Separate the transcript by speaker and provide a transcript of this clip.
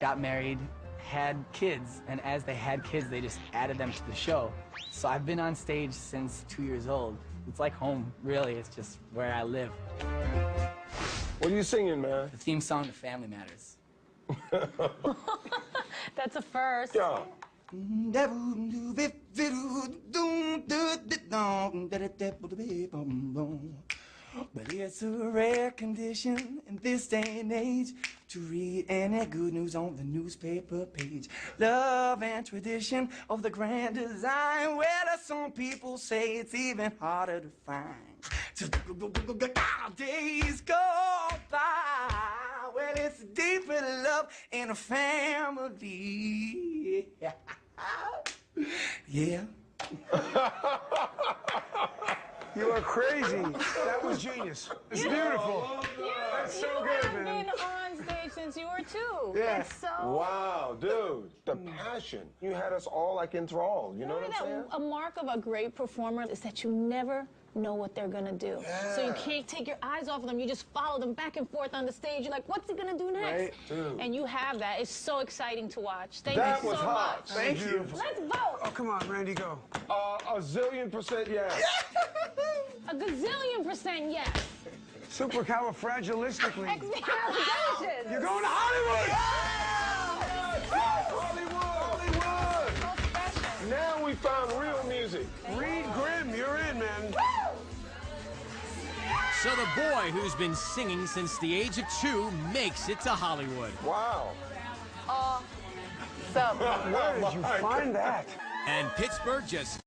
Speaker 1: got married, had kids, and as they had kids, they just added them to the show. So I've been on stage since 2 years old. It's like home, really. It's just where I live.
Speaker 2: What are you singing, man?
Speaker 1: The theme song to Family Matters.
Speaker 3: That's a first.
Speaker 2: Yeah.
Speaker 1: But it's a rare condition in this day and age to read any good news on the newspaper page. Love and tradition of the grand design. Well, some people say it's even harder to find. Days go by. Well, it's deeper love in a family. Yeah.
Speaker 4: You are crazy. That was genius. It's beautiful. That's so good,
Speaker 3: You've
Speaker 4: man.
Speaker 3: been on stage since you were 2.
Speaker 4: Yeah.
Speaker 3: That's so...
Speaker 2: Wow, dude. The passion. You had us all like enthralled. You know what I'm saying?
Speaker 3: A mark of a great performer is that you never know what they're gonna do.
Speaker 2: Yeah.
Speaker 3: So you can't take your eyes off of them. You just follow them back and forth on the stage. You're like, what's he gonna do next?
Speaker 4: Right.
Speaker 2: Dude.
Speaker 3: And you have that. It's so exciting to watch. Thank
Speaker 2: That
Speaker 3: you
Speaker 2: was
Speaker 3: so
Speaker 2: hot.
Speaker 3: much.
Speaker 4: Thank you.
Speaker 3: Let's vote.
Speaker 4: Oh, come on, Randy, go.
Speaker 2: A zillion% yes.
Speaker 3: A gazillion% yes.
Speaker 4: Supercalifragilistically.
Speaker 3: Expialidocious.
Speaker 4: You're going to Hollywood!
Speaker 2: Hollywood! Now we found real music.
Speaker 4: Reed Grimm, you're in, man.
Speaker 5: So the boy who's been singing since the age of 2 makes it to Hollywood.
Speaker 2: Wow.
Speaker 4: Where did you find that?
Speaker 5: And Pittsburgh just